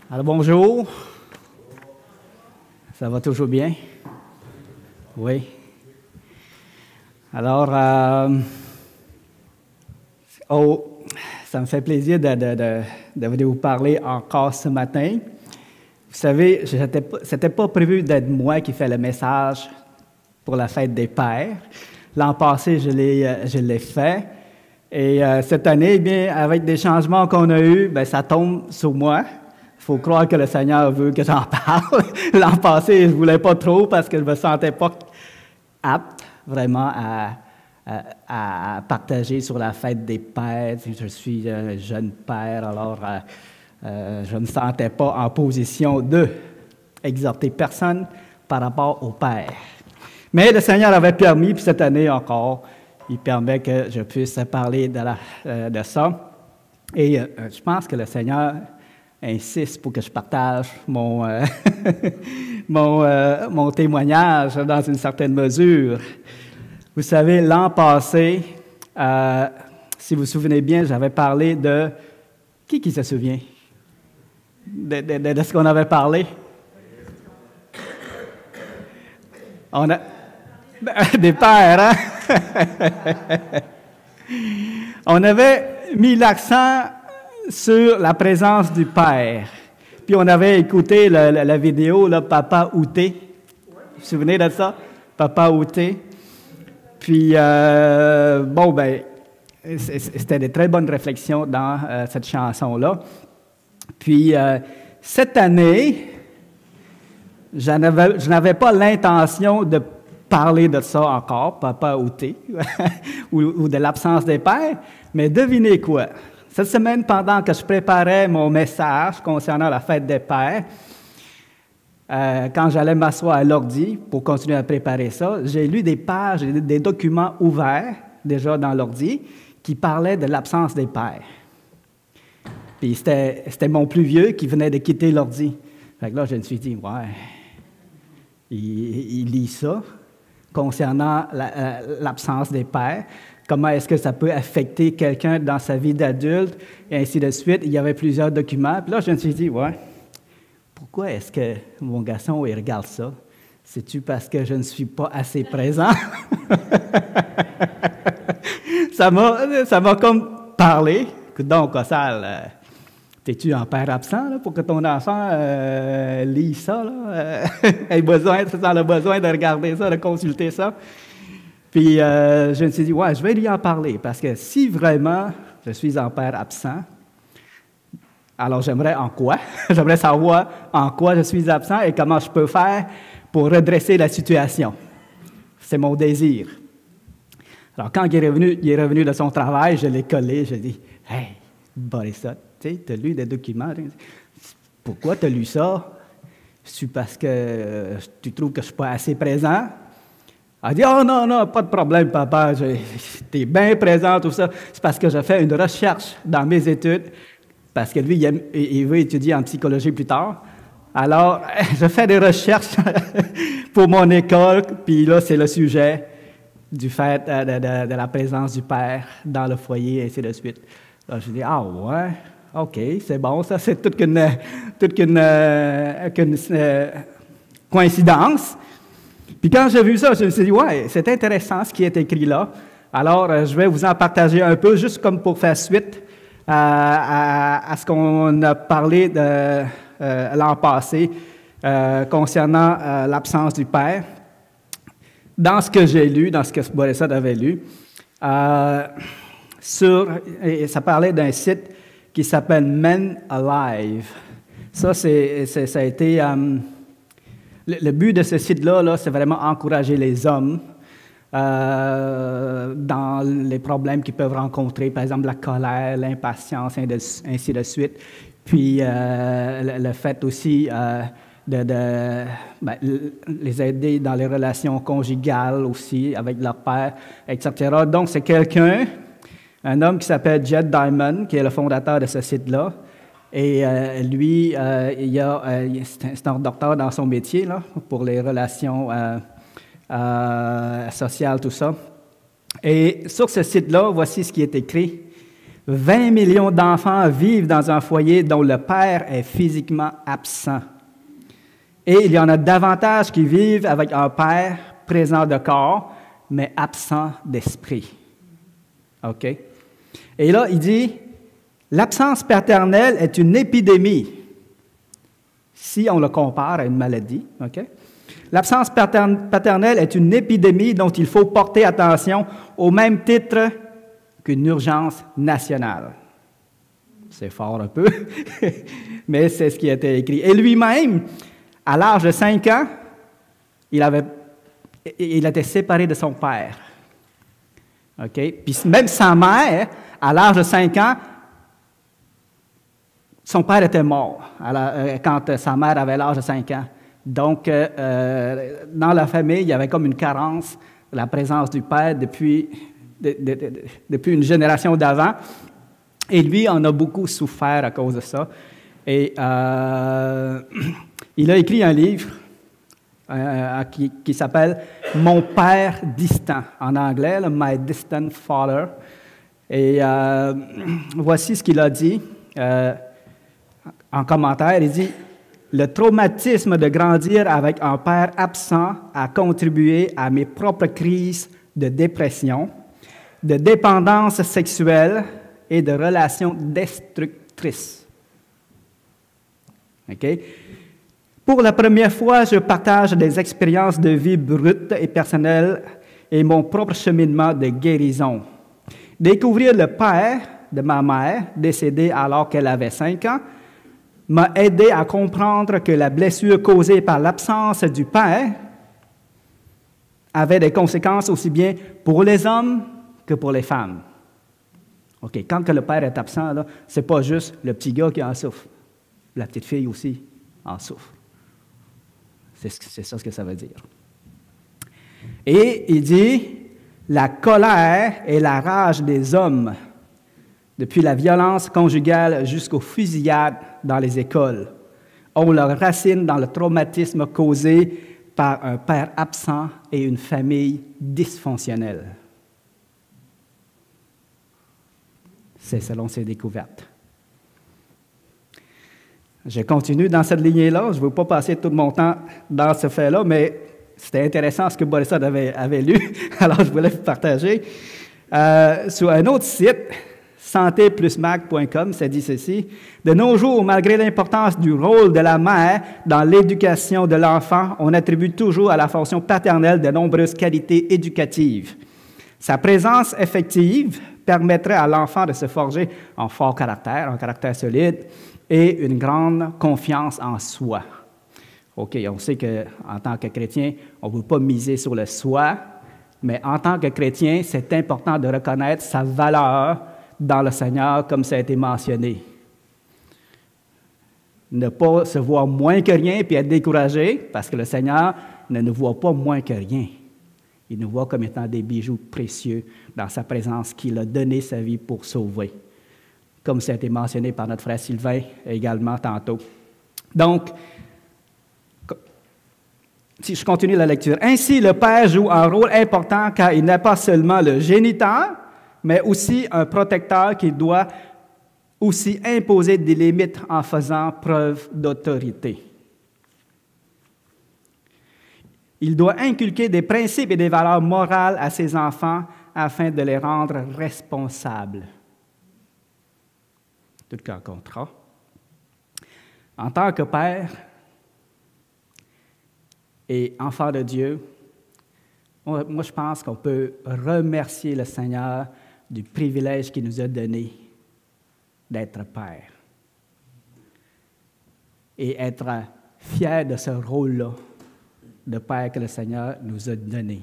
Alors bonjour, ça va toujours bien? Oui. Alors, ça me fait plaisir de venir vous parler encore ce matin. Vous savez, ce n'était pas prévu d'être moi qui fais le message pour la fête des pères. L'an passé, je l'ai fait. Et cette année, eh bien, avec des changements qu'on a eus, bien, ça tombe sur moi. Il faut croire que le Seigneur veut que j'en parle. L'an passé, je ne voulais pas trop parce que je ne me sentais pas apte vraiment à partager sur la fête des pères. Je suis un jeune père, alors je ne me sentais pas en position d'exhorter personne par rapport au père. Mais le Seigneur avait permis, puis cette année encore, il permet que je puisse parler de ça. Et je pense que le Seigneur insiste pour que je partage mon témoignage dans une certaine mesure. Vous savez, l'an passé, si vous vous souvenez bien, j'avais parlé de... Qui se souvient de ce qu'on avait parlé? Des pères, hein? On avait mis l'accent sur la présence du Père. Puis on avait écouté la vidéo, là, Papa Outé. Vous vous souvenez de ça? Papa Outé. Puis, c'était de très bonnes réflexions dans cette chanson-là. Puis, cette année, je n'avais pas l'intention de parler de ça encore, Papa Outé, ou de l'absence des pères, mais devinez quoi? Cette semaine, pendant que je préparais mon message concernant la fête des pères, quand j'allais m'asseoir à l'ordi pour continuer à préparer ça, j'ai lu des pages, des documents ouverts déjà dans l'ordi qui parlaient de l'absence des pères. Puis c'était mon plus vieux qui venait de quitter l'ordi. Fait que là, je me suis dit, ouais, il lit ça concernant l'absence des pères. Comment est-ce que ça peut affecter quelqu'un dans sa vie d'adulte, et ainsi de suite. Il y avait plusieurs documents. Puis là, je me suis dit, ouais, pourquoi est-ce que mon garçon, il regarde ça? C'est-tu parce que je ne suis pas assez présent? Ça m'a comme parlé. Donc, Cossal, t'es-tu un père absent là, pour que ton enfant lit ça? Ait le besoin de regarder ça, de consulter ça? Puis je me suis dit, ouais, je vais lui en parler, parce que si vraiment je suis un père absent, alors j'aimerais j'aimerais savoir en quoi je suis absent et comment je peux faire pour redresser la situation. C'est mon désir. Alors quand il est revenu de son travail, je l'ai collé, je lui ai dit, hey, Boris, tu sais, tu as lu des documents, pourquoi tu as lu ça? C'est parce que tu trouves que je ne suis pas assez présent? Elle dit, oh non, pas de problème, papa, tu es bien présent, tout ça. C'est parce que j'ai fait une recherche dans mes études, parce que lui, il veut étudier en psychologie plus tard. Alors, je fais des recherches pour mon école, puis là, c'est le sujet du fait de la présence du père dans le foyer, et ainsi de suite. Alors, je dis, ah ouais, OK, c'est bon, ça, c'est toute qu'une coïncidence. Puis quand j'ai vu ça, je me suis dit, ouais, c'est intéressant ce qui est écrit là. Alors, je vais vous en partager un peu, juste comme pour faire suite à ce qu'on a parlé l'an passé concernant l'absence du Père. Dans ce que j'ai lu, dans ce que Boris avait lu, ça parlait d'un site qui s'appelle Men Alive. Ça, ça a été... Le but de ce site-là, c'est vraiment encourager les hommes dans les problèmes qu'ils peuvent rencontrer, par exemple la colère, l'impatience, ainsi de suite. Puis le fait aussi les aider dans les relations conjugales aussi, avec leur père, etc. Donc, c'est un homme qui s'appelle Jed Diamond, qui est le fondateur de ce site-là. Et lui, c'est un docteur dans son métier, là, pour les relations sociales, tout ça. Et sur ce site-là, voici ce qui est écrit. 20 millions d'enfants vivent dans un foyer dont le père est physiquement absent. Et il y en a davantage qui vivent avec un père présent de corps, mais absent d'esprit. OK? Et là, il dit, l'absence paternelle est une épidémie, si on le compare à une maladie. OK? L'absence paternelle est une épidémie dont il faut porter attention au même titre qu'une urgence nationale. C'est fort un peu, mais c'est ce qui a été écrit. Et lui-même, à l'âge de 5 ans, il était séparé de son père. OK? Puis même sa mère, à l'âge de 5 ans, son père était mort quand sa mère avait l'âge de 5 ans. Donc, dans la famille, il y avait comme une carence de la présence du père depuis une génération d'avant. Et lui en a beaucoup souffert à cause de ça. Et il a écrit un livre qui s'appelle « Mon père distant », en anglais, « My Distant Father ». Et voici ce qu'il a dit en commentaire. Il dit « Le traumatisme de grandir avec un père absent a contribué à mes propres crises de dépression, de dépendance sexuelle et de relations destructrices. » OK? Pour la première fois, je partage des expériences de vie brutes et personnelles et mon propre cheminement de guérison. Découvrir le père de ma mère, décédé alors qu'elle avait 5 ans, m'a aidé à comprendre que la blessure causée par l'absence du père avait des conséquences aussi bien pour les hommes que pour les femmes. OK, quand que le père est absent, ce n'est pas juste le petit gars qui en souffre. La petite fille aussi en souffre. C'est ça ce que ça veut dire. Et il dit, la colère et la rage des hommes, depuis la violence conjugale jusqu'aux fusillades dans les écoles, ont leurs racines dans le traumatisme causé par un père absent et une famille dysfonctionnelle. C'est selon ses découvertes. Je continue dans cette lignée-là. Je ne veux pas passer tout mon temps dans ce fait-là, mais c'était intéressant ce que Borisov avait lu, alors je voulais vous partager. Sur un autre site, santéplusmac.com, ça dit ceci. « De nos jours, malgré l'importance du rôle de la mère dans l'éducation de l'enfant, on attribue toujours à la fonction paternelle de nombreuses qualités éducatives. Sa présence effective permettrait à l'enfant de se forger un fort caractère, un caractère solide, et une grande confiance en soi. » OK, on sait qu'en tant que chrétien, on ne veut pas miser sur le soi, mais en tant que chrétien, c'est important de reconnaître sa valeur dans le Seigneur, comme ça a été mentionné. Ne pas se voir moins que rien puis être découragé, parce que le Seigneur ne nous voit pas moins que rien. Il nous voit comme étant des bijoux précieux dans sa présence, qu'il a donné sa vie pour sauver, comme ça a été mentionné par notre frère Sylvain également tantôt. Donc, si je continue la lecture. « Ainsi, le Père joue un rôle important car il n'est pas seulement le géniteur, mais aussi un protecteur qui doit aussi imposer des limites en faisant preuve d'autorité. Il doit inculquer des principes et des valeurs morales à ses enfants afin de les rendre responsables. » Tout qu'un contrat. En tant que père et enfant de Dieu, moi je pense qu'on peut remercier le Seigneur du privilège qu'il nous a donné d'être père et être fier de ce rôle-là de père que le Seigneur nous a donné.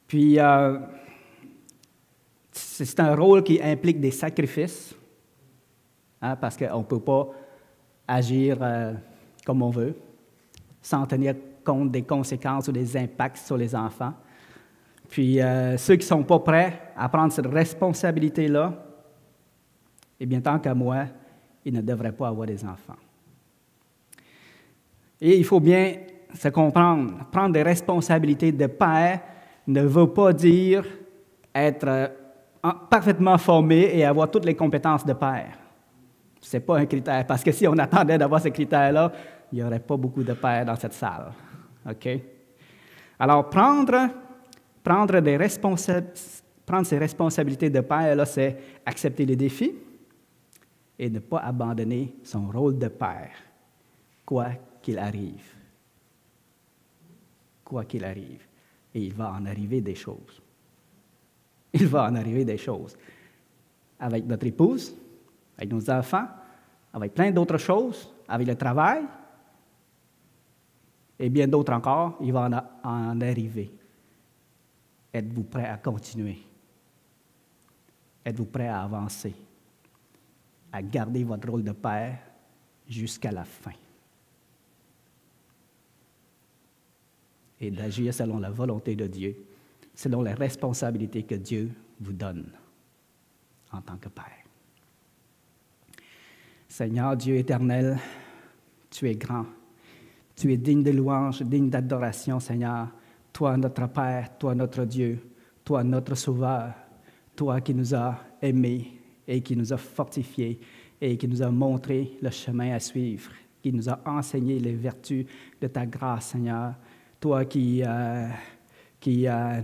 Puis, c'est un rôle qui implique des sacrifices, hein, parce qu'on ne peut pas agir comme on veut, sans tenir compte des conséquences ou des impacts sur les enfants. Puis, ceux qui ne sont pas prêts à prendre cette responsabilité-là, eh bien, tant qu'à moi, ils ne devraient pas avoir des enfants. Et il faut bien se comprendre, prendre des responsabilités de père ne veut pas dire être parfaitement formé et avoir toutes les compétences de père. Ce n'est pas un critère, parce que si on attendait d'avoir ce critère-là, il n'y aurait pas beaucoup de pères dans cette salle. OK? Alors, prendre ses responsabilités de père, là, c'est accepter les défis et ne pas abandonner son rôle de père, quoi qu'il arrive. Quoi qu'il arrive. Et il va en arriver des choses. Il va en arriver des choses. Avec notre épouse, avec nos enfants, avec plein d'autres choses, avec le travail, et bien d'autres encore, il va en arriver. Êtes-vous prêt à continuer? Êtes-vous prêt à avancer? À garder votre rôle de père jusqu'à la fin? Et d'agir selon la volonté de Dieu, selon les responsabilités que Dieu vous donne en tant que Père. Seigneur Dieu éternel, tu es grand, tu es digne de louange, digne d'adoration, Seigneur. Toi, notre Père, toi, notre Dieu, toi, notre Sauveur, toi qui nous as aimés et qui nous as fortifiés et qui nous a montré le chemin à suivre, qui nous a enseigné les vertus de ta grâce, Seigneur. Toi qui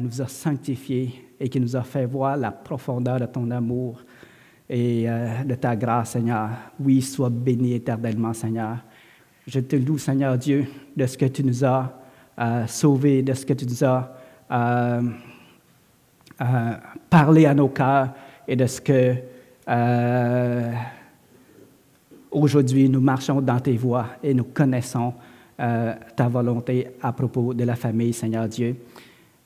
nous a sanctifiés et qui nous a fait voir la profondeur de ton amour et de ta grâce, Seigneur. Oui, sois béni éternellement, Seigneur. Je te loue, Seigneur Dieu, de ce que tu nous as sauvés, de ce que tu nous as parlé à nos cœurs et de ce que aujourd'hui nous marchons dans tes voies et nous connaissons ta volonté à propos de la famille, Seigneur Dieu.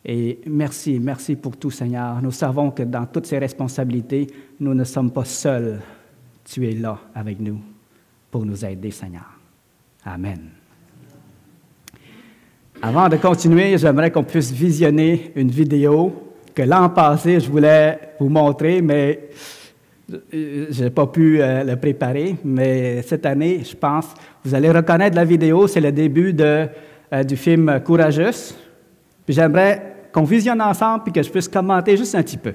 Et merci pour tout, Seigneur. Nous savons que dans toutes ces responsabilités, nous ne sommes pas seuls. Tu es là avec nous pour nous aider, Seigneur. Amen. Avant de continuer, j'aimerais qu'on puisse visionner une vidéo que l'an passé, je voulais vous montrer, mais je n'ai pas pu le préparer. Mais cette année, je pense, vous allez reconnaître la vidéo. C'est le début du film « Courageuse ». Puis j'aimerais qu'on visionne ensemble puis que je puisse commenter juste un petit peu.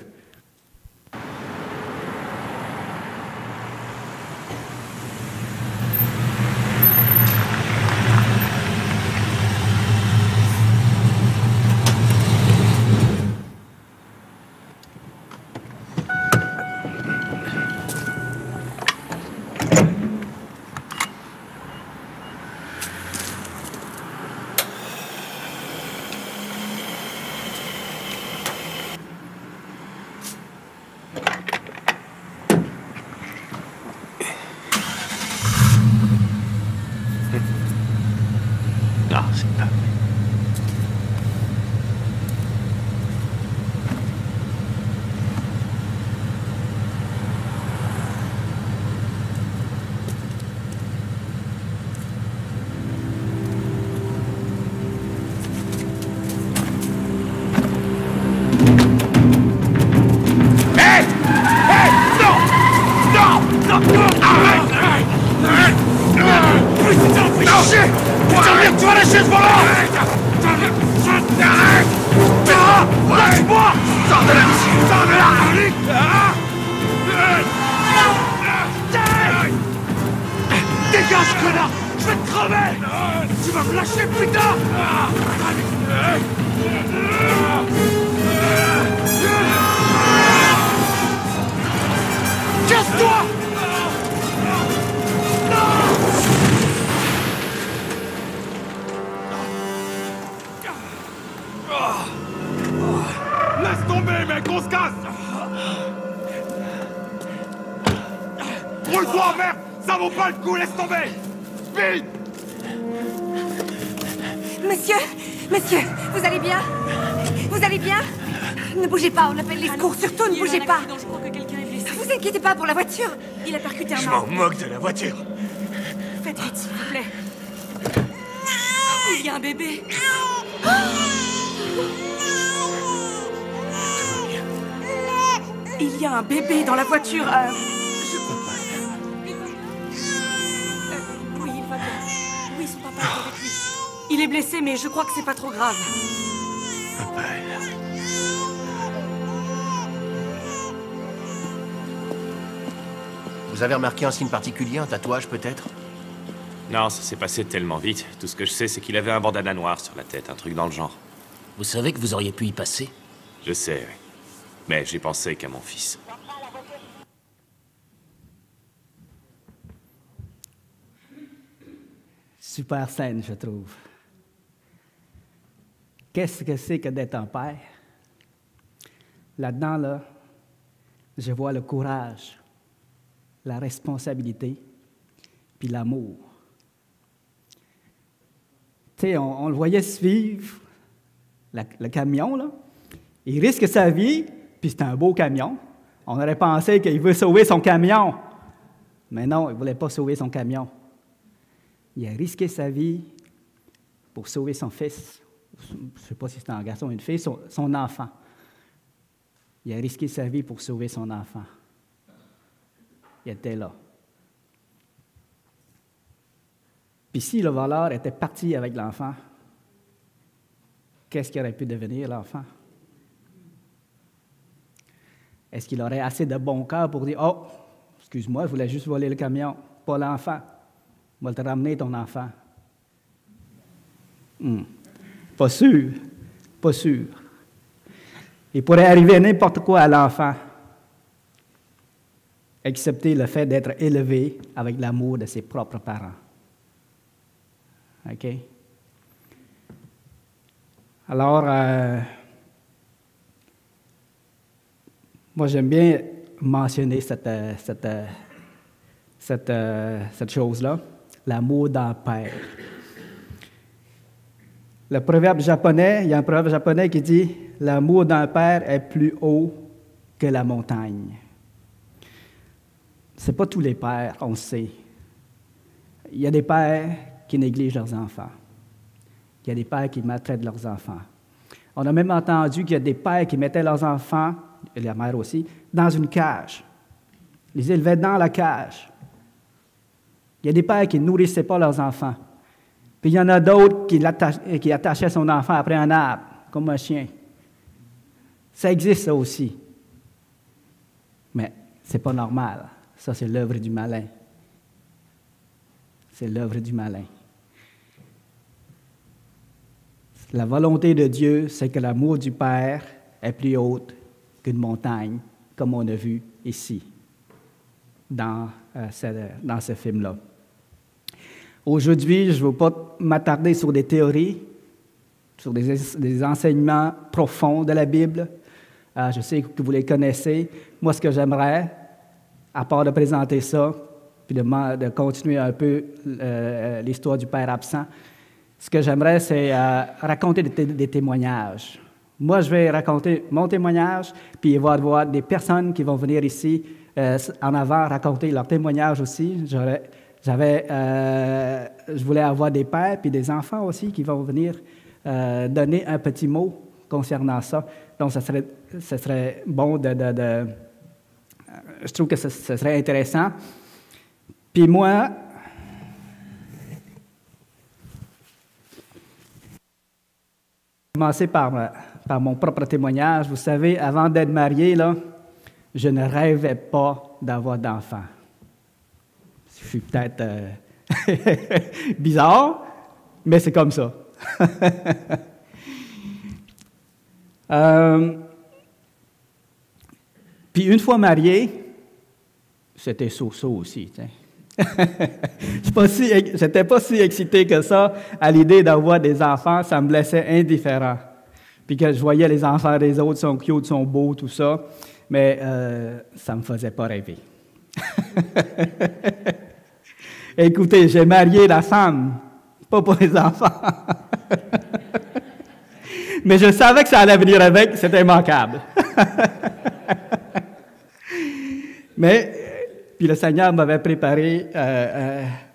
Monsieur, vous allez bien? Vous allez bien? Ne bougez pas, on appelle les secours, surtout ne bougez pas. Je crois que quelqu'un est blessé. Vous inquiétez pas pour la voiture. Il a percuté un arbre. Je m'en moque de la voiture. Faites vite, s'il vous plaît. Il y a un bébé. Il y a un bébé dans la voiture. Je crois pas. Oui, il va bien. Oui, son papa est avec lui. Il est blessé, mais je crois que c'est pas trop grave. Papa est là. Vous avez remarqué un signe particulier, un tatouage peut-être? Non, ça s'est passé tellement vite. Tout ce que je sais, c'est qu'il avait un bandana noir sur la tête, un truc dans le genre. Vous savez que vous auriez pu y passer? Je sais, oui. Mais j'ai pensé qu'à mon fils. Super scène, je trouve. Qu'est-ce que c'est que d'être un père? Là-dedans, là, je vois le courage, la responsabilité, puis l'amour. Tu sais, on le voyait suivre, le camion, là. Il risque sa vie, puis c'est un beau camion. On aurait pensé qu'il veut sauver son camion. Mais non, il ne voulait pas sauver son camion. Il a risqué sa vie pour sauver son fils. Je ne sais pas si c'est un garçon ou une fille, son enfant. Il a risqué sa vie pour sauver son enfant. Il était là. Puis si le voleur était parti avec l'enfant, qu'est-ce qui aurait pu devenir l'enfant? Est-ce qu'il aurait assez de bon cœur pour dire « Oh, excuse-moi, je voulais juste voler le camion, pas l'enfant. Je vais te ramener ton enfant. » Pas sûr, pas sûr. Il pourrait arriver n'importe quoi à l'enfant, excepté le fait d'être élevé avec l'amour de ses propres parents. OK? Alors, moi, j'aime bien mentionner cette chose-là, l'amour d'un père. Le proverbe japonais, il y a un proverbe japonais qui dit « L'amour d'un père est plus haut que la montagne. » Ce n'est pas tous les pères, on le sait. Il y a des pères qui négligent leurs enfants. Il y a des pères qui maltraitent leurs enfants. On a même entendu qu'il y a des pères qui mettaient leurs enfants, et la mère aussi, dans une cage. Ils les élevaient dans la cage. Il y a des pères qui ne nourrissaient pas leurs enfants. Puis il y en a d'autres qui attachaient son enfant après un arbre, comme un chien. Ça existe, ça aussi. Mais ce n'est pas normal. Ça, c'est l'œuvre du malin. C'est l'œuvre du malin. La volonté de Dieu, c'est que l'amour du Père est plus haut qu'une montagne, comme on a vu ici, dans ce film-là. Aujourd'hui, je ne veux pas m'attarder sur des théories, sur des enseignements profonds de la Bible. Je sais que vous les connaissez. Moi, ce que j'aimerais, à part de présenter ça, puis de continuer un peu l'histoire du Père absent, ce que j'aimerais, c'est raconter des témoignages. Moi, je vais raconter mon témoignage, puis il va y avoir des personnes qui vont venir ici en avant raconter leur témoignage aussi. Je voulais avoir des pères puis des enfants aussi qui vont venir donner un petit mot concernant ça. Donc, ce serait bon je trouve que ce serait intéressant. Puis moi, commencer par mon propre témoignage. Vous savez, avant d'être marié, là, je ne rêvais pas d'avoir d'enfants. Je suis peut-être bizarre, mais c'est comme ça. Puis une fois marié, c'était so-so aussi. Je n'étais pas si excité que ça à l'idée d'avoir des enfants, ça me laissait indifférent. Puis que je voyais les enfants des autres, sont cute, sont beaux, tout ça, mais ça ne me faisait pas rêver. Écoutez, j'ai marié la femme, pas pour les enfants. Mais je savais que ça allait venir avec, c'était immanquable. Puis le Seigneur m'avait préparé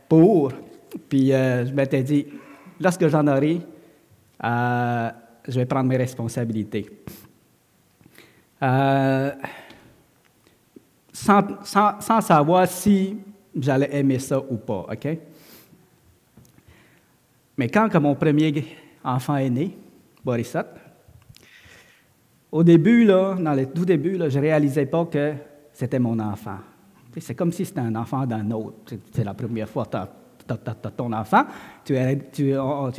pour, puis je m'étais dit, lorsque j'en aurai, je vais prendre mes responsabilités. Sans savoir si j'allais aimer ça ou pas, OK? Mais quand mon premier enfant est né, Borisat, Au début, là, dans le tout début, là, je ne réalisais pas que c'était mon enfant. C'est comme si c'était un enfant d'un autre. C'est la première fois que tu as ton enfant, tu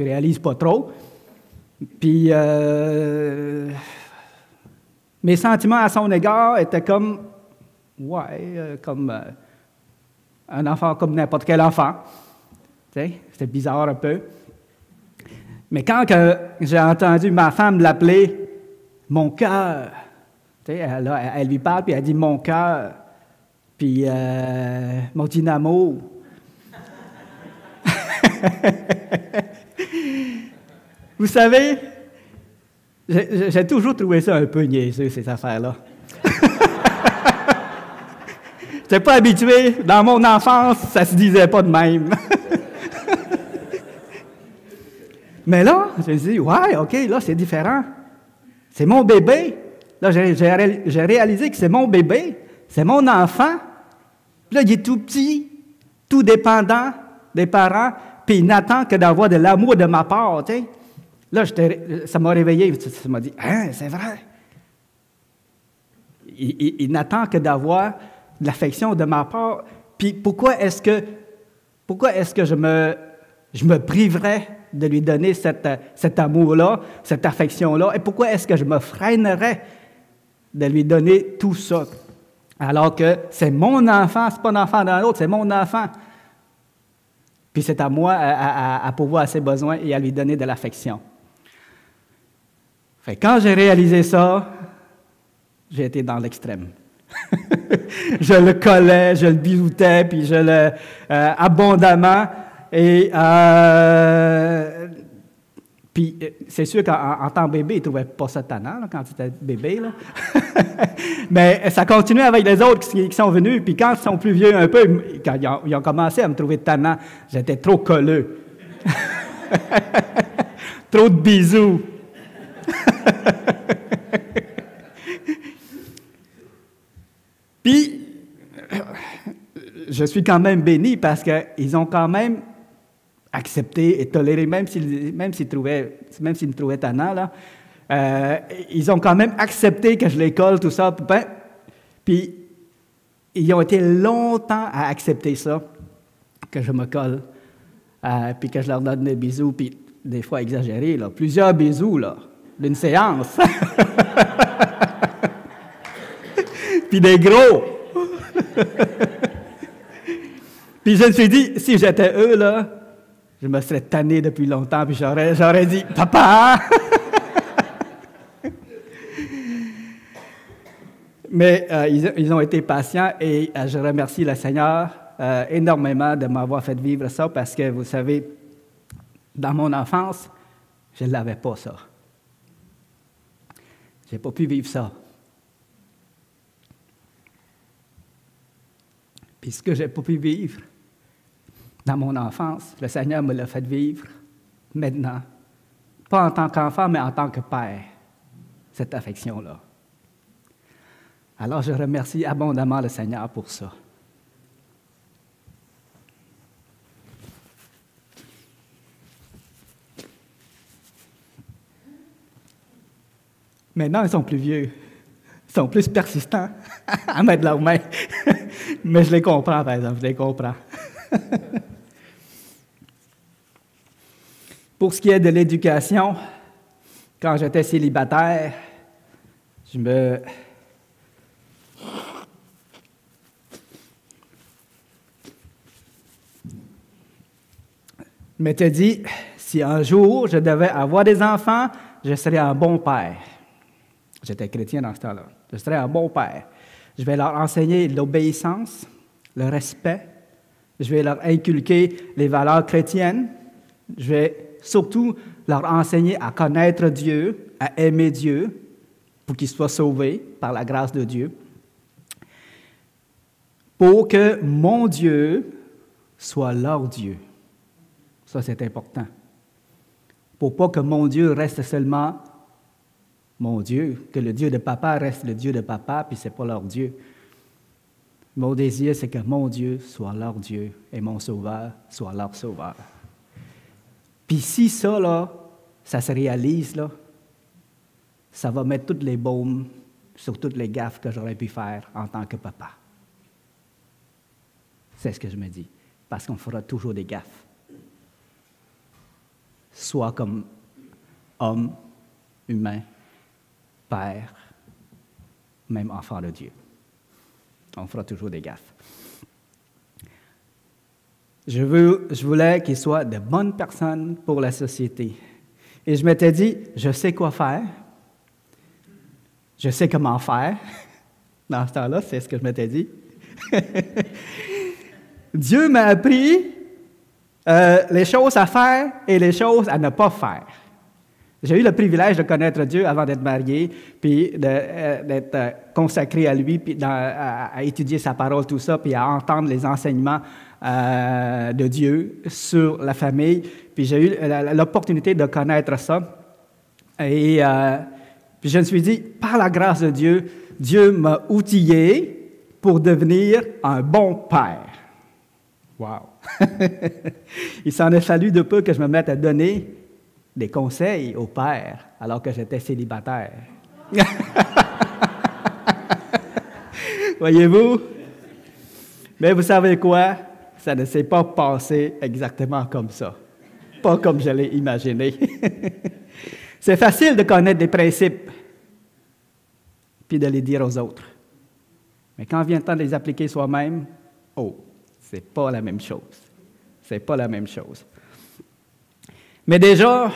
réalises pas trop. Puis, mes sentiments à son égard étaient comme, comme un enfant, comme n'importe quel enfant. C'était bizarre un peu. Mais quand j'ai entendu ma femme l'appeler « mon cœur », elle lui parle, puis elle dit « mon cœur », puis « mon dynamo ». Vous savez, j'ai toujours trouvé ça un peu niaiseux, ces affaires-là. Je n'étais pas habitué. Dans mon enfance, ça ne se disait pas de même. Mais là, je me suis dit, ouais, OK, là, c'est différent. C'est mon bébé. Là, j'ai réalisé que c'est mon bébé, c'est mon enfant. Puis là, il est tout petit, tout dépendant des parents, puis il n'attend que d'avoir de l'amour de ma part, tu sais. Là, ça m'a réveillé, ça m'a dit, hein, c'est vrai. Il n'attend que d'avoir de l'affection de ma part. Puis pourquoi est-ce que je me priverais de lui donner cet amour-là, cette affection-là? Et pourquoi est-ce que je me freinerais de lui donner tout ça? Alors que c'est mon enfant, c'est pas l'enfant d'un autre, c'est mon enfant. Puis c'est à moi à pourvoir à ses besoins et à lui donner de l'affection. Fait quand j'ai réalisé ça, j'ai été dans l'extrême. Je le collais, je le bisoutais, puis je le abondamment. Et puis c'est sûr qu'en tant que bébé, il ne trouvait pas ça tannant là, quand il était bébé. Là. Mais ça continuait avec les autres qui sont venus. Puis quand ils sont plus vieux un peu, quand ils ont commencé à me trouver tannant, j'étais trop colleux. Trop de bisous. Puis, je suis quand même béni parce qu'ils ont quand même accepté et toléré, même s'ils me trouvaient tannant, là, ils ont quand même accepté que je les colle, tout ça. Puis, ils ont été longtemps à accepter ça, que je me colle, puis que je leur donne des bisous, puis des fois exagérés, là, plusieurs bisous, là, d'une séance. Puis des gros. Puis je me suis dit, si j'étais eux, là, je me serais tanné depuis longtemps, puis j'aurais dit, « Papa! » Mais ils ont été patients et je remercie le Seigneur énormément de m'avoir fait vivre ça parce que, vous savez, dans mon enfance, je ne l'avais pas, ça. Je n'ai pas pu vivre ça. Puis ce que je n'ai pas pu vivre dans mon enfance, le Seigneur me l'a fait vivre maintenant. Pas en tant qu'enfant, mais en tant que père, cette affection-là. Alors je remercie abondamment le Seigneur pour ça. Maintenant, ils sont plus vieux. Ils sont plus persistants à mettre leurs mains. Mais je les comprends, par exemple, je les comprends. Pour ce qui est de l'éducation, quand j'étais célibataire, je m'étais dit, si un jour je devais avoir des enfants, je serais un bon père. J'étais chrétien dans ce temps-là. Je serais un bon père. Je vais leur enseigner l'obéissance, le respect. Je vais leur inculquer les valeurs chrétiennes. Je vais surtout leur enseigner à connaître Dieu, à aimer Dieu, pour qu'ils soient sauvés par la grâce de Dieu, pour que mon Dieu soit leur Dieu. Ça, c'est important. Pour pas que mon Dieu reste seulement mon Dieu, que le Dieu de papa reste le Dieu de papa, puis ce n'est pas leur Dieu. Mon désir, c'est que mon Dieu soit leur Dieu et mon Sauveur soit leur Sauveur. Puis si ça, là, ça se réalise, là, ça va mettre toutes les baumes sur toutes les gaffes que j'aurais pu faire en tant que papa. C'est ce que je me dis, parce qu'on fera toujours des gaffes. Soit comme homme, humain, père, même enfant de Dieu. On fera toujours des gaffes. Je voulais qu'ils soient de bonnes personnes pour la société. Et je m'étais dit, je sais quoi faire, je sais comment faire. Dans ce temps-là, c'est ce que je m'étais dit. Dieu m'a appris les choses à faire et les choses à ne pas faire. J'ai eu le privilège de connaître Dieu avant d'être marié, puis d'être consacré à lui, puis à étudier sa parole, tout ça, puis à entendre les enseignements de Dieu sur la famille. Puis j'ai eu l'opportunité de connaître ça. Et puis je me suis dit, par la grâce de Dieu, Dieu m'a outillé pour devenir un bon père. Wow! Il s'en est fallu de peu que je me mette à donner des conseils au père alors que j'étais célibataire. Voyez-vous? Mais vous savez quoi? Ça ne s'est pas passé exactement comme ça. Pas comme je l'ai imaginé. C'est facile de connaître des principes puis de les dire aux autres. Mais quand vient le temps de les appliquer soi-même, c'est pas la même chose. C'est pas la même chose. Mais déjà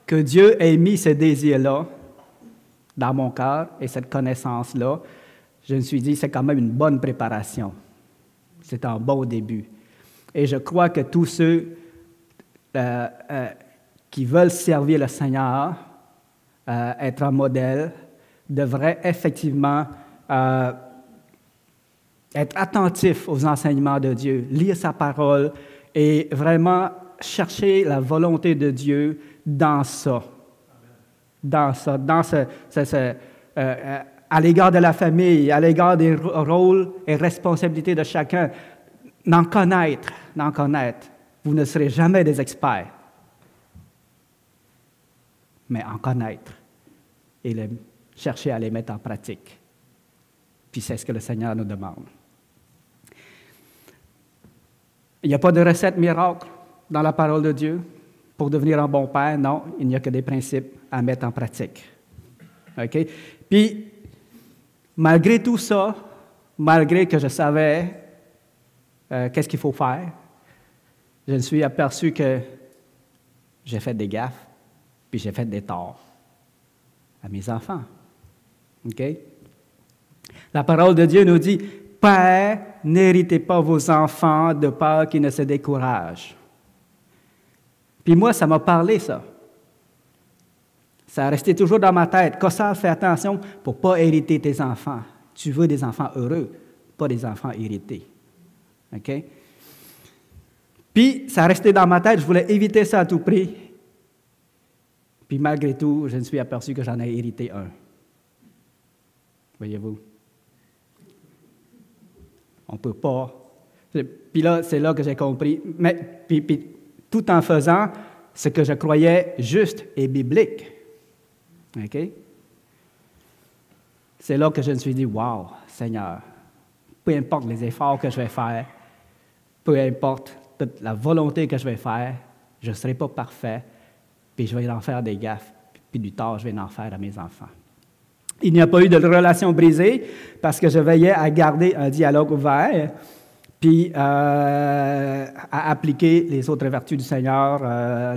que Dieu ait mis ce désir-là dans mon cœur et cette connaissance-là, je me suis dit, c'est quand même une bonne préparation. C'est un bon début. Et je crois que tous ceux qui veulent servir le Seigneur, être un modèle, devraient effectivement être attentifs aux enseignements de Dieu, lire sa parole et vraiment chercher la volonté de Dieu dans ça. À l'égard de la famille, à l'égard des rôles et responsabilités de chacun, d'en connaître. Vous ne serez jamais des experts, mais en connaître et chercher à les mettre en pratique. Puis c'est ce que le Seigneur nous demande. Il n'y a pas de recette miracle dans la parole de Dieu pour devenir un bon père. Non, il n'y a que des principes à mettre en pratique. OK? Puis, malgré tout ça, malgré que je savais qu'est-ce qu'il faut faire, je me suis aperçu que j'ai fait des gaffes, puis j'ai fait des torts à mes enfants. OK? La parole de Dieu nous dit, « Père, n'héritez pas vos enfants de peur qu'ils ne se découragent. » Puis moi, ça m'a parlé, ça. Ça a resté toujours dans ma tête. Cossard, fais attention pour ne pas hériter tes enfants. Tu veux des enfants heureux, pas des enfants irrités. OK? Puis, ça a resté dans ma tête. Je voulais éviter ça à tout prix. Puis, malgré tout, je me suis aperçu que j'en ai hérité un. Voyez-vous? On ne peut pas. Puis là, c'est là que j'ai compris. Mais, puis, tout en faisant ce que je croyais juste et biblique. OK? C'est là que je me suis dit, « Wow, Seigneur, peu importe les efforts que je vais faire, peu importe toute la volonté que je vais faire, je ne serai pas parfait, puis je vais en faire des gaffes, puis du tort, je vais en faire à mes enfants. » Il n'y a pas eu de relation brisée parce que je veillais à garder un dialogue ouvert, puis à appliquer les autres vertus du Seigneur,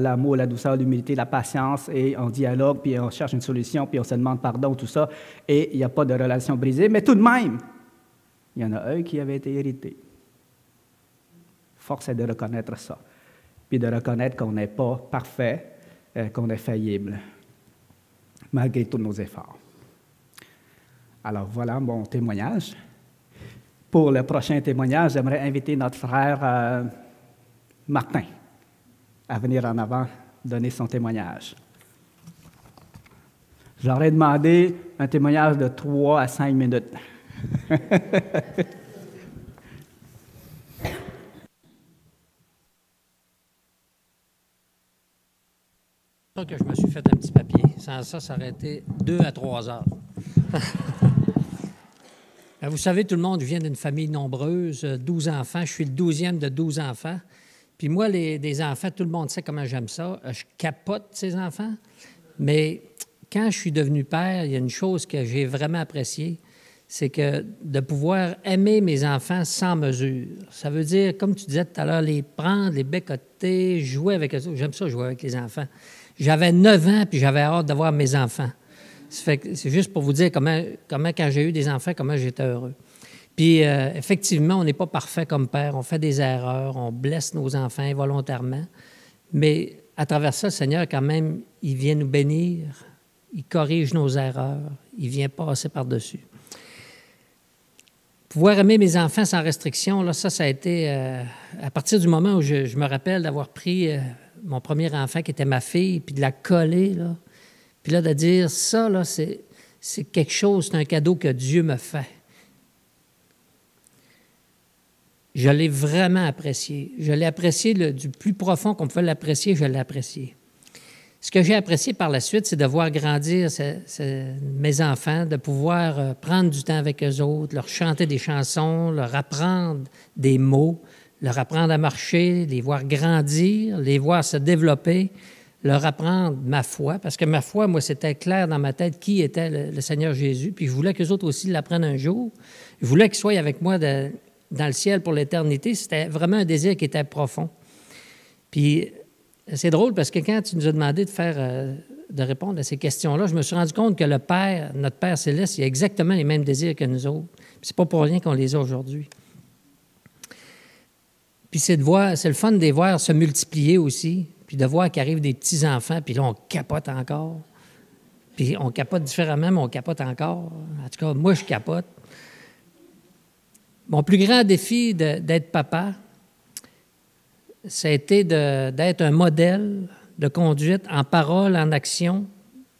l'amour, la douceur, l'humilité, la patience, et on dialogue, puis on cherche une solution, puis on se demande pardon, tout ça, et il n'y a pas de relation brisée. Mais tout de même, il y en a un qui avait été hérité. Force est de reconnaître ça, puis de reconnaître qu'on n'est pas parfait, qu'on est faillible, malgré tous nos efforts. Alors voilà mon témoignage. Pour le prochain témoignage, j'aimerais inviter notre frère Martin à venir en avant donner son témoignage. J'aurais demandé un témoignage de 3 à 5 minutes. Ça que je me suis fait un petit papier. Sans ça, ça aurait été 2 à 3 heures. Vous savez, tout le monde vient d'une famille nombreuse, 12 enfants. Je suis le 12e de 12 enfants. Puis moi, des enfants, tout le monde sait comment j'aime ça. Je capote ces enfants. Mais quand je suis devenu père, il y a une chose que j'ai vraiment appréciée, c'est que de pouvoir aimer mes enfants sans mesure. Ça veut dire, comme tu disais tout à l'heure, les prendre, les bécoter, jouer avec eux. J'aime ça, jouer avec les enfants. J'avais 9 ans, puis j'avais hâte d'avoir mes enfants. C'est juste pour vous dire comment quand j'ai eu des enfants, comment j'étais heureux. Puis, effectivement, on n'est pas parfait comme père. On fait des erreurs, on blesse nos enfants involontairement. Mais à travers ça, le Seigneur, quand même, il vient nous bénir, il corrige nos erreurs, il vient passer par-dessus. Pouvoir aimer mes enfants sans restriction, là, ça a été à partir du moment où je me rappelle d'avoir pris mon premier enfant, qui était ma fille, puis de la coller, là. Puis là, de dire, ça, là, c'est quelque chose, c'est un cadeau que Dieu me fait. Je l'ai vraiment apprécié. Je l'ai apprécié du plus profond qu'on pouvait l'apprécier, je l'ai apprécié. Ce que j'ai apprécié par la suite, c'est de voir grandir mes enfants, de pouvoir prendre du temps avec eux autres, leur chanter des chansons, leur apprendre des mots, leur apprendre à marcher, les voir grandir, les voir se développer, leur apprendre ma foi, parce que ma foi, moi, c'était clair dans ma tête qui était le Seigneur Jésus, puis je voulais qu'eux autres aussi l'apprennent un jour. Je voulais qu'ils soient avec moi dans le ciel pour l'éternité. C'était vraiment un désir qui était profond. Puis c'est drôle parce que quand tu nous as demandé de répondre à ces questions-là, je me suis rendu compte que notre Père Céleste, il a exactement les mêmes désirs que nous autres. Puis c'est pas pour rien qu'on les a aujourd'hui. Puis c'est le fun de les voir se multiplier aussi, puis de voir qu'arrivent des petits-enfants, puis là, on capote encore. Puis on capote différemment, mais on capote encore. En tout cas, moi, je capote. Mon plus grand défi d'être papa, ça a été d'être un modèle de conduite en parole, en action,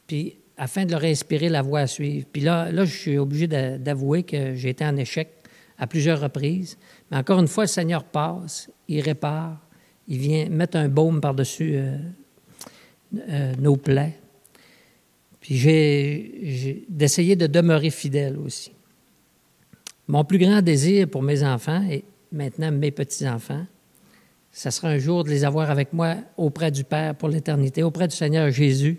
puis afin de leur inspirer la voie à suivre. Puis là, je suis obligé d'avouer que j'ai été en échec à plusieurs reprises. Mais encore une fois, le Seigneur passe, il répare, il vient mettre un baume par-dessus nos plaies. Puis j'ai d'essayer de demeurer fidèle aussi. Mon plus grand désir pour mes enfants, et maintenant mes petits-enfants, ça sera un jour de les avoir avec moi auprès du Père pour l'éternité, auprès du Seigneur Jésus,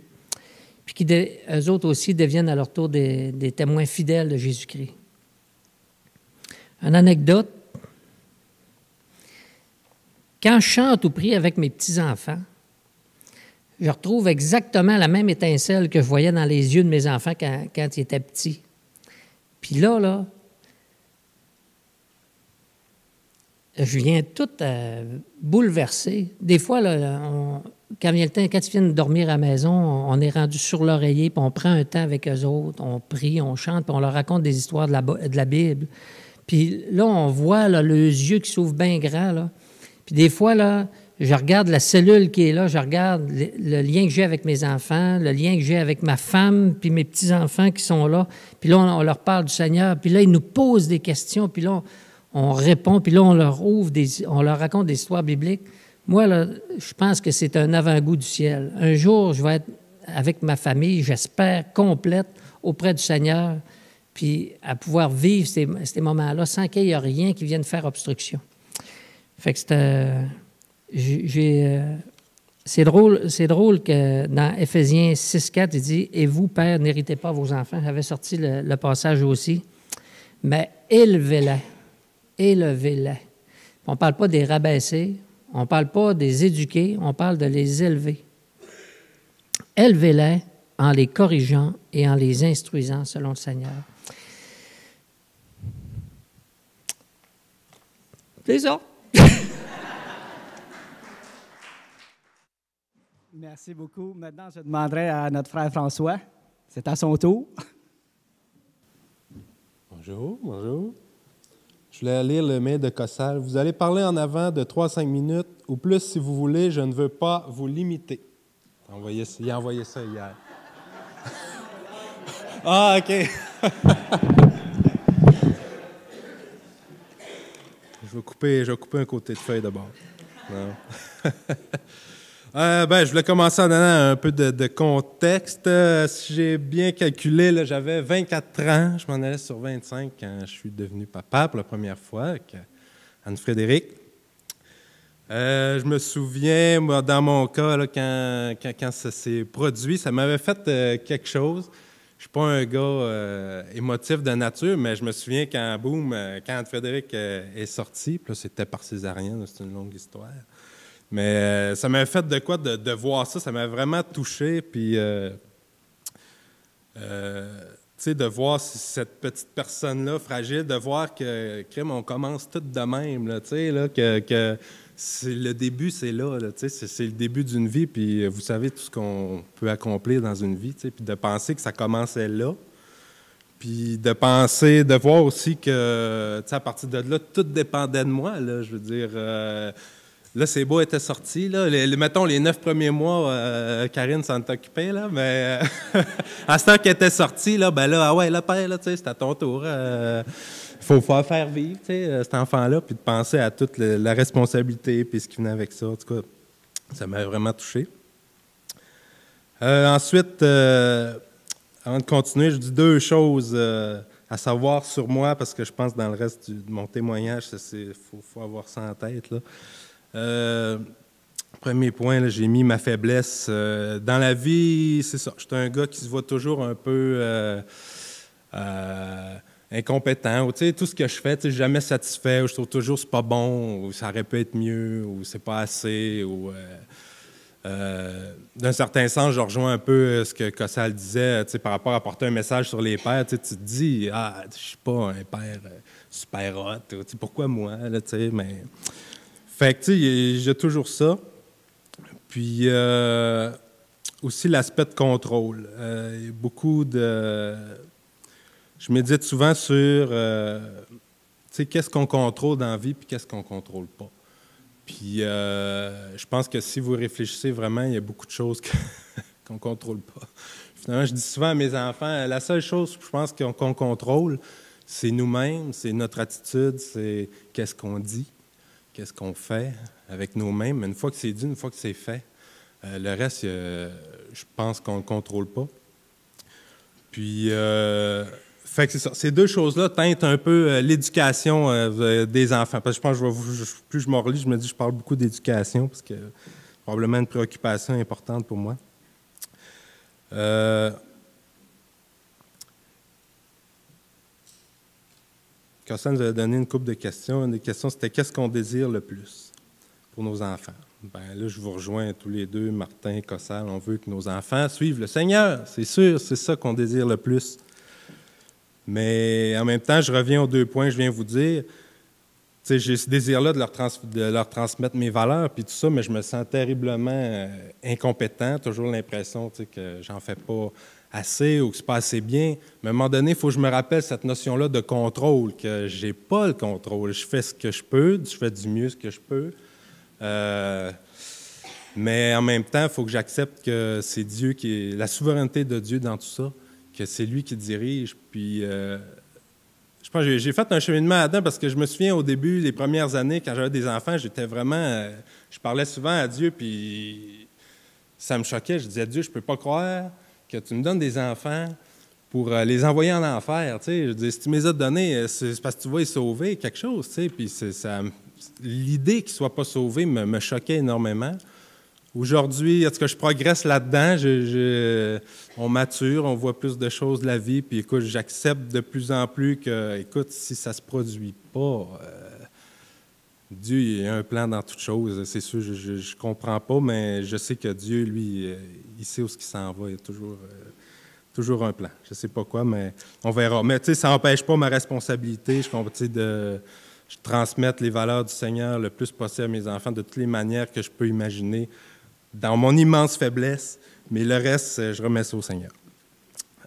puis qu'eux autres aussi deviennent à leur tour des témoins fidèles de Jésus-Christ. Une anecdote, quand je chante ou prie avec mes petits-enfants, je retrouve exactement la même étincelle que je voyais dans les yeux de mes enfants quand ils étaient petits. Puis là, je viens tout bouleversé. Des fois, là, quand vient le temps, quand ils viennent dormir à la maison, on est rendu sur l'oreiller, puis on prend un temps avec eux autres, on prie, on chante, puis on leur raconte des histoires de la Bible. Puis là, on voit là, les yeux qui s'ouvrent bien grands. Là. Puis des fois, là, je regarde la cellule qui est là, je regarde le lien que j'ai avec mes enfants, le lien que j'ai avec ma femme, puis mes petits-enfants qui sont là. Puis là, on leur parle du Seigneur. Puis là, ils nous posent des questions. Puis là, on répond. Puis là, on leur raconte des histoires bibliques. Moi, là, je pense que c'est un avant-goût du ciel. Un jour, je vais être avec ma famille, j'espère, complète, auprès du Seigneur, puis à pouvoir vivre ces moments-là sans qu'il y ait rien qui vienne faire obstruction. Fait que c'est drôle que dans Éphésiens 6,4, il dit « Et vous, pères, n'héritez pas vos enfants. » J'avais sorti le passage aussi. Mais élevez-les. Élevez-les. On ne parle pas des rabaisser, on ne parle pas des éduquer, on parle de les élever. Élevez-les en les corrigeant et en les instruisant selon le Seigneur. C'est ça. Merci beaucoup. Maintenant, je demanderai à notre frère François. C'est à son tour. Bonjour, bonjour. Je voulais lire le mail de Cossal. Vous allez parler en avant de 3 à 5 minutes, ou plus si vous voulez. Je ne veux pas vous limiter. Il a envoyé ça hier. Ah, OK. Je vais couper un côté de feuille d'abord. Non. Je voulais commencer en donnant un peu de contexte. Si j'ai bien calculé, là, j'avais 24 ans. Je m'en allais sur 25 quand je suis devenu papa pour la première fois avec Anne-Frédéric. Je me souviens, moi, dans mon cas, là, quand ça s'est produit, ça m'avait fait quelque chose. Je suis pas un gars émotif de nature, mais je me souviens quand Anne-Frédéric est sortie, puis là, c'était par césarienne, c'est une longue histoire. Mais ça m'a fait de quoi de voir ça, ça m'a vraiment touché, puis tu sais, de voir cette petite personne-là fragile, de voir que, crème, on commence tout de même, là, tu sais, là, que le début, c'est là, tu sais, c'est le début d'une vie, puis vous savez tout ce qu'on peut accomplir dans une vie, tu sais, puis de penser que ça commençait là, puis de penser, de voir aussi que, tu sais, à partir de là, tout dépendait de moi, là, je veux dire, là, c'est beau, était sorti, là, mettons, les 9 premiers mois, Karine s'en est occupée, là, mais à ce temps qu'elle était sortie, là, ben là, ah ouais, le père, là, tu sais, c'est à ton tour, faut faire vivre, tu sais, cet enfant-là, puis de penser à toute la responsabilité, puis ce qui venait avec ça. En tout cas, ça m'a vraiment touché. Ensuite, avant de continuer, je dis 2 choses à savoir sur moi, parce que je pense que dans le reste de mon témoignage, il faut avoir ça en tête, là. Premier point, là, j'ai mis ma faiblesse. Dans la vie, c'est ça. Je suis un gars qui se voit toujours un peu incompétent, ou tu sais, tout ce que je fais, tu sais, jamais satisfait, ou je trouve toujours que c'est pas bon, ou ça aurait pu être mieux, ou c'est pas assez, ou d'un certain sens, je rejoins un peu ce que Cossal disait, tu sais, par rapport à porter un message sur les pères, tu sais, tu te dis, ah, je suis pas un père super hot, tu sais, pourquoi moi, là, tu sais, mais... Fait que, tu sais, j'ai toujours ça. Puis, aussi l'aspect de contrôle. Il y a beaucoup de... Je médite souvent sur, tu sais, qu'est-ce qu'on contrôle dans la vie puis qu'est-ce qu'on contrôle pas. Puis, je pense que si vous réfléchissez vraiment, il y a beaucoup de choses qu'on ne contrôle pas. Finalement, je dis souvent à mes enfants, la seule chose que je pense qu'on contrôle, c'est nous-mêmes, c'est notre attitude, c'est qu'est-ce qu'on dit, qu'est-ce qu'on fait avec nos mains. Mais une fois que c'est dit, une fois que c'est fait, le reste, je pense qu'on ne le contrôle pas. Puis, fait que c'est ça. Ces 2 choses-là teintent un peu l'éducation des enfants. Parce que je pense que plus je m'en relis, je me dis que je parle beaucoup d'éducation, parce que c'est probablement une préoccupation importante pour moi. Cassan nous a donné une couple de questions. Une des questions, c'était « Qu'est-ce qu'on désire le plus pour nos enfants? » Bien, là, je vous rejoins tous les deux, Martin, Cossal. On veut que nos enfants suivent le Seigneur. C'est sûr, c'est ça qu'on désire le plus. Mais en même temps, je reviens aux 2 points que je viens de vous dire. J'ai ce désir-là de leur transmettre mes valeurs, puis tout ça, mais je me sens terriblement incompétent, toujours l'impression que j'en fais pas assez ou que c'est pas assez bien. Mais à un moment donné, il faut que je me rappelle cette notion-là de contrôle, que j'ai pas le contrôle. Je fais ce que je peux, je fais du mieux ce que je peux. Mais en même temps, il faut que j'accepte que c'est Dieu qui est la souveraineté de Dieu dans tout ça, que c'est lui qui dirige. Puis, je pense que j'ai fait un cheminement là-dedans parce que je me souviens au début, les premières années, quand j'avais des enfants, j'étais vraiment... je parlais souvent à Dieu, puis ça me choquait. Je disais, Dieu, je peux pas croire que tu me donnes des enfants pour les envoyer en enfer. Tu sais, je dis, si tu me les as donnés, c'est parce que tu vas les sauver, quelque chose. Tu sais, puis l'idée qu'ils ne soient pas sauvés me choquait énormément. Aujourd'hui, en tout cas, je progresse là-dedans, on mature, on voit plus de choses de la vie, puis écoute, j'accepte de plus en plus que, écoute, si ça ne se produit pas, Dieu, il a un plan dans toutes choses. C'est sûr, je ne comprends pas, mais je sais que Dieu, lui, il sait où il s'en va. Il y a toujours un plan. Je ne sais pas quoi, mais on verra. Mais tu sais, ça n'empêche pas ma responsabilité, de transmettre les valeurs du Seigneur le plus possible à mes enfants de toutes les manières que je peux imaginer, dans mon immense faiblesse, mais le reste, je remets ça au Seigneur.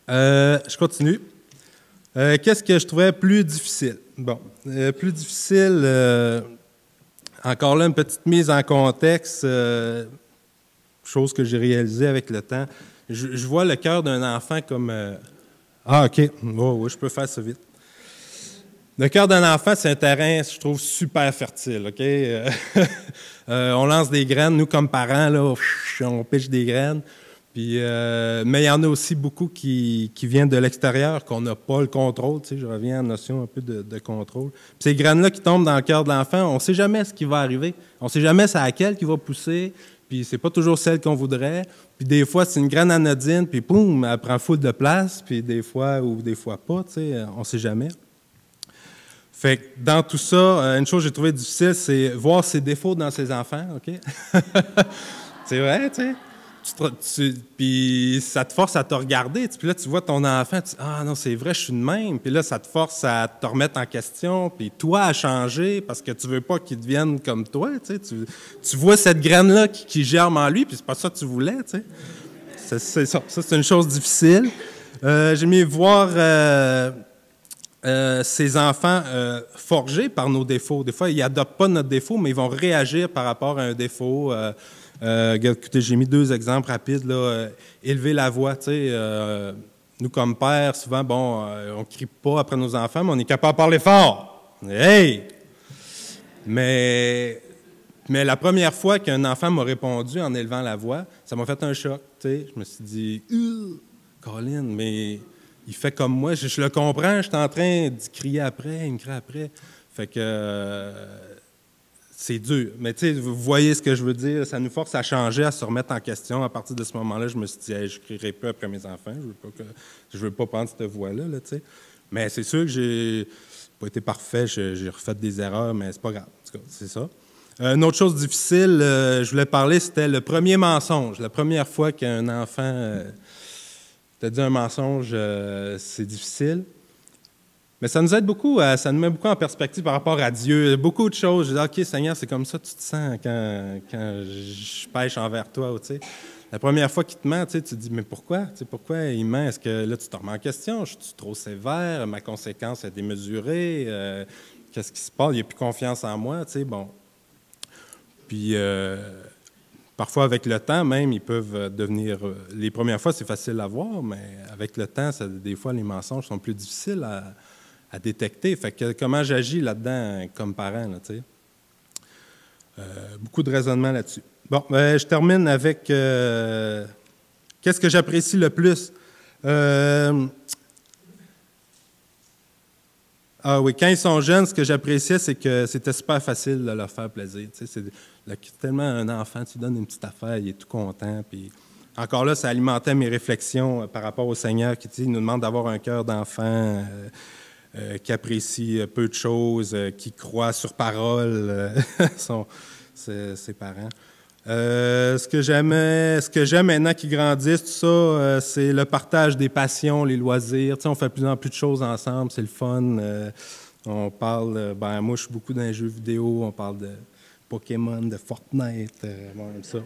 Je continue. Qu'est-ce que je trouvais plus difficile? Bon, plus difficile, encore là, une petite mise en contexte, chose que j'ai réalisée avec le temps. Je vois le cœur d'un enfant comme... ah, OK, oh, oui, je peux faire ça vite. Le cœur d'un enfant, c'est un terrain, je trouve, super fertile, OK? On lance des graines. Nous, comme parents, là, on piche des graines. Puis, mais il y en a aussi beaucoup qui viennent de l'extérieur, qu'on n'a pas le contrôle. Tu sais, je reviens à la notion un peu de contrôle. Puis ces graines-là qui tombent dans le cœur de l'enfant, on ne sait jamais ce qui va arriver. On ne sait jamais c'est à laquelle qui va pousser. Puis c'est pas toujours celle qu'on voudrait. Puis des fois, c'est une graine anodine, puis boum, elle prend full de place. Puis des fois, ou des fois pas, tu sais, on ne sait jamais. Fait que dans tout ça, une chose que j'ai trouvé difficile, c'est voir ses défauts dans ses enfants, OK? C'est vrai, tu sais. Puis ça te force à te regarder. Puis là, tu vois ton enfant, tu dis « Ah non, c'est vrai, je suis de même. » Puis là, ça te force à te remettre en question, puis toi à changer, parce que tu veux pas qu'il devienne comme toi, tu sais. Tu vois cette graine-là qui germe en lui, puis c'est pas ça que tu voulais, tu sais. C'est ça. Ça, c'est une chose difficile. J'ai mis voir... ces enfants forgés par nos défauts. Des fois, ils n'adoptent pas notre défaut, mais ils vont réagir par rapport à un défaut. Écoutez, j'ai mis 2 exemples rapides. Là. Élever la voix. Nous, comme pères, souvent, bon, on ne crie pas après nos enfants, mais on est capable de parler fort. Hey! Mais la première fois qu'un enfant m'a répondu en élevant la voix, ça m'a fait un choc. T'sais. Je me suis dit, Colin, mais... Il fait comme moi, je le comprends, je suis en train d'y crier après, il me crie après. Fait que c'est dur. Mais tu sais, vous voyez ce que je veux dire, ça nous force à changer, à se remettre en question. À partir de ce moment-là, je me suis dit, hey, je ne crierai plus après mes enfants, je veux pas prendre cette voie-là, là, tu sais. Mais c'est sûr que j'ai pas été parfait, j'ai refait des erreurs, mais c'est pas grave. En tout cas, c'est ça. Une autre chose difficile, je voulais parler, c'était le premier mensonge. La première fois qu'un enfant... T'as dit un mensonge, c'est difficile. Mais ça nous aide beaucoup, ça nous met beaucoup en perspective par rapport à Dieu. Beaucoup de choses. Je dis, OK, Seigneur, c'est comme ça que tu te sens quand je pêche envers toi. Tu sais. La première fois qu'il te ment, tu te dis, mais pourquoi? Tu sais, pourquoi il ment? Est-ce que là, tu te remets en question? Je suis trop sévère? Ma conséquence est démesurée? Qu'est-ce qui se passe? Il n'y a plus confiance en moi? Tu sais, bon. Puis... parfois, avec le temps, même, ils peuvent devenir... Les premières fois, c'est facile à voir, mais avec le temps, des fois, les mensonges sont plus difficiles à détecter. Fait que comment j'agis là-dedans comme parent, là, tu sais? Beaucoup de raisonnement là-dessus. Bon, je termine avec... qu'est-ce que j'apprécie le plus? Ah oui, quand ils sont jeunes, ce que j'appréciais, c'est que c'était super facile de leur faire plaisir. Tu sais, c'est tellement un enfant, tu lui donnes une petite affaire, il est tout content. Puis encore là, ça alimentait mes réflexions par rapport au Seigneur qui il nous demande d'avoir un cœur d'enfant qui apprécie peu de choses, qui croit sur parole ses parents. Ce que j'aime maintenant qu'ils grandissent, tout ça, c'est le partage des passions, les loisirs. Tu sais, on fait de plus en plus de choses ensemble, c'est le fun. On parle, moi je suis beaucoup dans les jeux vidéo, on parle de Pokémon, de Fortnite, bon, comme ça.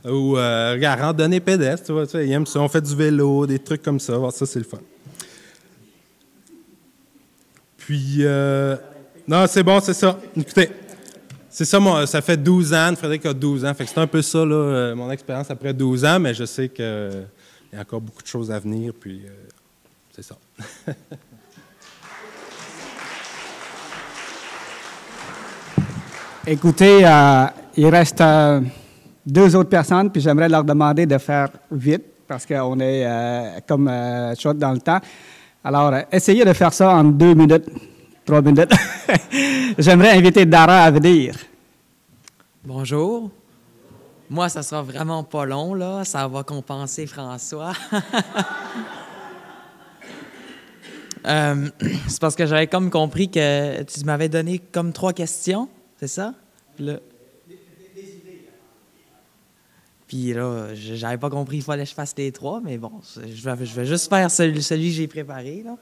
Ou regarde, randonnée pédestre, tu vois, ils aiment ça. On fait du vélo, des trucs comme ça. Ça, c'est le fun. Puis, non, c'est bon, c'est ça. Écoutez, c'est ça, ça fait 12 ans. Frédéric a 12 ans. Fait que c'est un peu ça, là, mon expérience après 12 ans, mais je sais qu'il y a encore beaucoup de choses à venir, puis c'est ça. Écoutez, il reste 2 autres personnes, puis j'aimerais leur demander de faire vite, parce qu'on est comme short dans le temps. Alors, essayez de faire ça en 2 minutes, 3 minutes. J'aimerais inviter Dara à venir. Bonjour. Moi, ça sera vraiment pas long, là. Ça va compenser François. C'est parce que j'avais comme compris que tu m'avais donné comme 3 questions, c'est ça? Puis là, j'avais pas compris qu'il fallait que je fasse les 3, mais bon, je vais juste faire celui que j'ai préparé, là.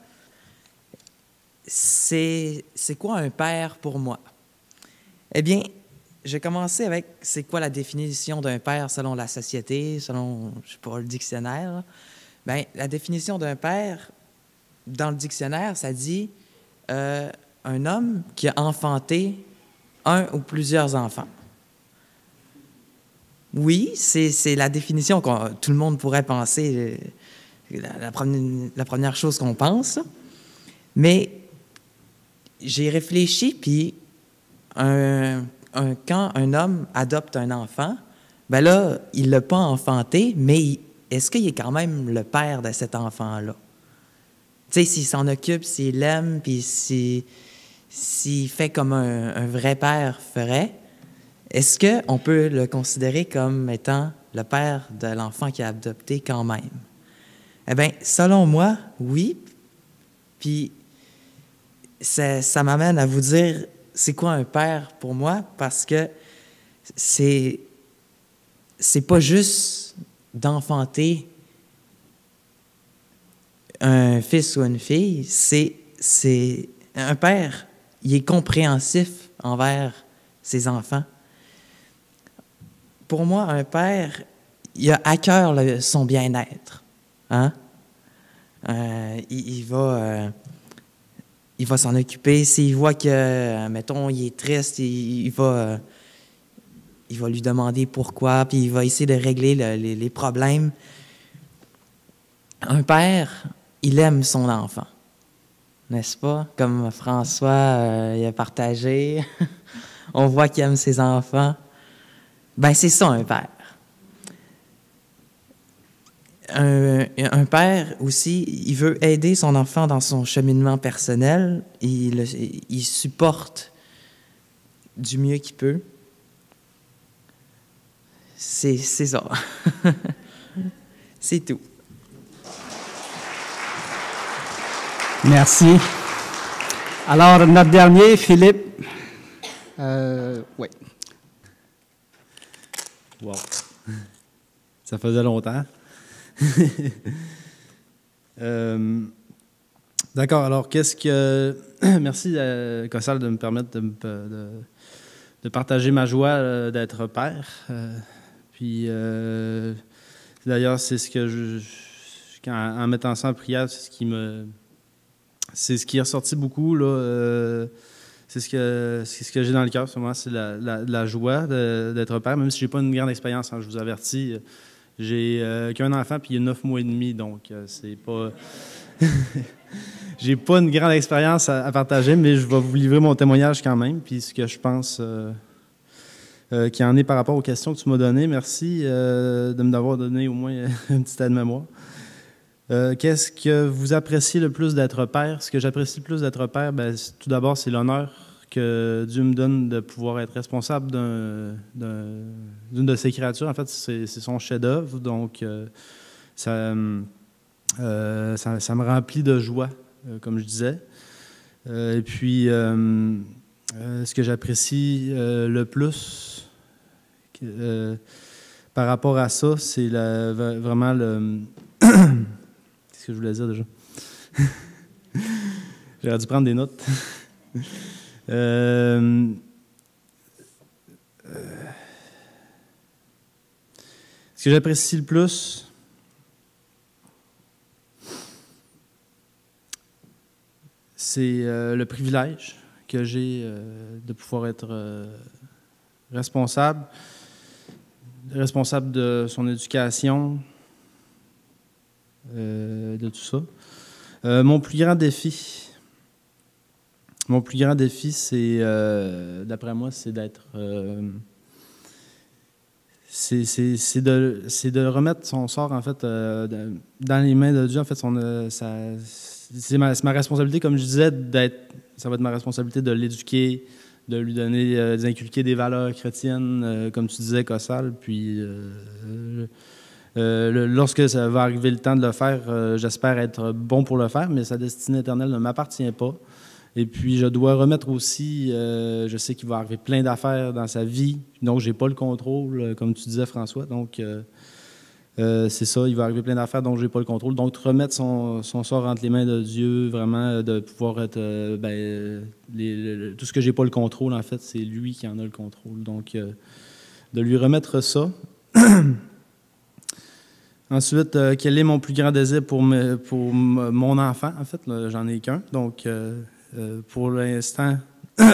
C'est quoi un père pour moi? Eh bien, j'ai commencé avec c'est quoi la définition d'un père selon la société, selon, je sais pas, le dictionnaire. Bien, la définition d'un père, dans le dictionnaire, ça dit un homme qui a enfanté un ou plusieurs enfants. Oui, c'est la définition que tout le monde pourrait penser. la première chose qu'on pense. Là. Mais j'ai réfléchi, puis quand un homme adopte un enfant, ben là, il ne l'a pas enfanté, mais est-ce qu'il est quand même le père de cet enfant-là? Tu sais, s'il s'en occupe, s'il l'aime, puis s'il fait comme un vrai père ferait, est-ce qu'on peut le considérer comme étant le père de l'enfant qu'il a adopté quand même? Eh bien, selon moi, oui. Puis, ça m'amène à vous dire c'est quoi un père pour moi, parce que c'est pas juste d'enfanter un fils ou une fille, c'est un père, il est compréhensif envers ses enfants. Pour moi, un père, il a à cœur son bien-être. Hein? Il va s'en occuper. S'il voit que, mettons, il est triste, il va lui demander pourquoi, puis il va essayer de régler les problèmes. Un père, il aime son enfant, n'est-ce pas? Comme François il a partagé, on voit qu'il aime ses enfants. Ben c'est ça, un père. Un père aussi, il veut aider son enfant dans son cheminement personnel. Il supporte du mieux qu'il peut. C'est ça. C'est tout. Merci. Alors, notre dernier, Philippe. Oui. Wow. Ça faisait longtemps. D'accord, alors qu'est-ce que... Merci, Cossal, de me permettre de partager ma joie d'être père. Puis, d'ailleurs, c'est ce que en mettant ça en prière, c'est ce qui est ressorti beaucoup, là. C'est ce que j'ai dans le cœur, sûrement, c'est la joie d'être père, même si j'ai pas une grande expérience, hein, je vous avertis. J'ai qu'un enfant, puis il y a 9 mois et demi, donc c'est pas... J'ai pas une grande expérience à partager, mais je vais vous livrer mon témoignage quand même, puis ce que je pense qu'il en est par rapport aux questions que tu m'as données. Merci de m'avoir donné au moins une petite aide-mémoire. Qu'est-ce que vous appréciez le plus d'être père? Ce que j'apprécie le plus d'être père, bien, tout d'abord, c'est l'honneur que Dieu me donne de pouvoir être responsable d'une de ses créatures. En fait, c'est son chef-d'œuvre, donc ça me remplit de joie, comme je disais. Et puis, ce que j'apprécie le plus par rapport à ça, c'est vraiment le... Qu'est-ce que je voulais dire déjà? J'aurais dû prendre des notes. Ce que j'apprécie le plus, c'est le privilège que j'ai de pouvoir être responsable de son éducation, de tout ça. Mon plus grand défi, c'est, d'après moi, c'est d'être... c'est de remettre son sort, en fait, dans les mains de Dieu. En fait, c'est ma responsabilité, comme je disais, ça va être ma responsabilité de l'éduquer, de lui donner, d'inculquer des valeurs chrétiennes, comme tu disais, Cossal. Puis, lorsque ça va arriver le temps de le faire, j'espère être bon pour le faire, mais sa destinée éternelle ne m'appartient pas. Et puis, je dois remettre aussi, je sais qu'il va arriver plein d'affaires dans sa vie, donc je n'ai pas le contrôle, comme tu disais, François. Donc, c'est ça, il va arriver plein d'affaires dont je n'ai pas le contrôle. Donc, remettre son sort entre les mains de Dieu, vraiment, de pouvoir être... tout ce que je n'ai pas le contrôle, en fait, c'est lui qui en a le contrôle. Donc, de lui remettre ça. Ensuite, quel est mon plus grand désir pour mon enfant? En fait, j'en ai qu'un. Donc, pour l'instant, tout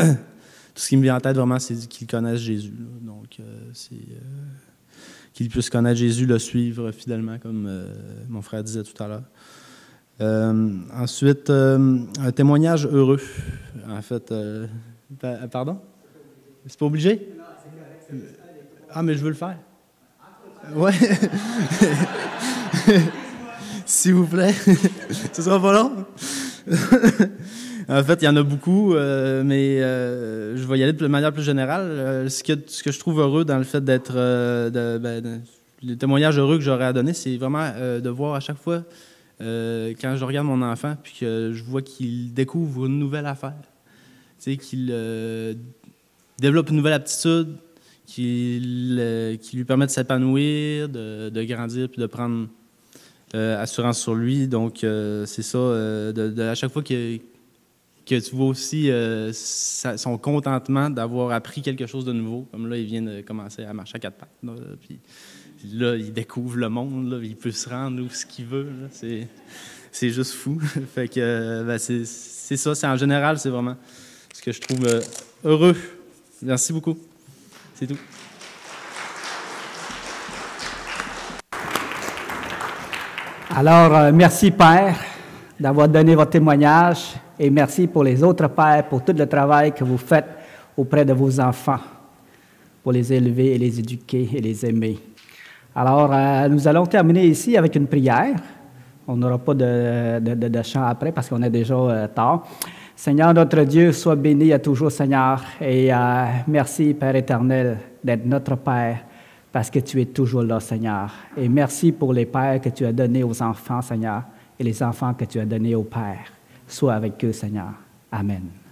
ce qui me vient en tête vraiment, c'est qu'ils connaissent Jésus. Là. Donc, c'est qu'ils puissent connaître Jésus, le suivre fidèlement, comme mon frère disait tout à l'heure. Ensuite, un témoignage heureux. En fait, pardon? C'est pas obligé? Ah, mais je veux le faire. Ouais. S'il vous plaît. Ce sera pas long. En fait, il y en a beaucoup, mais je vais y aller de manière plus générale. Ce que je trouve heureux dans le fait d'être... le témoignage heureux que j'aurais à donner, c'est vraiment de voir à chaque fois, quand je regarde mon enfant, puis que je vois qu'il découvre une nouvelle affaire. Tu sais, qu'il développe une nouvelle aptitude, qui lui permet de s'épanouir, de grandir, puis de prendre assurance sur lui. Donc, c'est ça, à chaque fois que tu vois aussi son contentement d'avoir appris quelque chose de nouveau. Comme là, il vient de commencer à marcher à 4 pattes. Là, puis là, il découvre le monde, là, il peut se rendre où ce qu'il veut. Là, c'est juste fou. Fait que c'est ça, en général, c'est vraiment ce que je trouve heureux. Merci beaucoup. C'est tout. Alors, merci Père d'avoir donné votre témoignage et merci pour les autres pères pour tout le travail que vous faites auprès de vos enfants, pour les élever et les éduquer et les aimer. Alors, nous allons terminer ici avec une prière. On n'aura pas de chant après parce qu'on est déjà tard. Seigneur, notre Dieu, sois béni à toujours, Seigneur, et merci, Père éternel, d'être notre Père, parce que tu es toujours là, Seigneur. Et merci pour les pères que tu as donnés aux enfants, Seigneur, et les enfants que tu as donnés aux pères. Sois avec eux, Seigneur. Amen.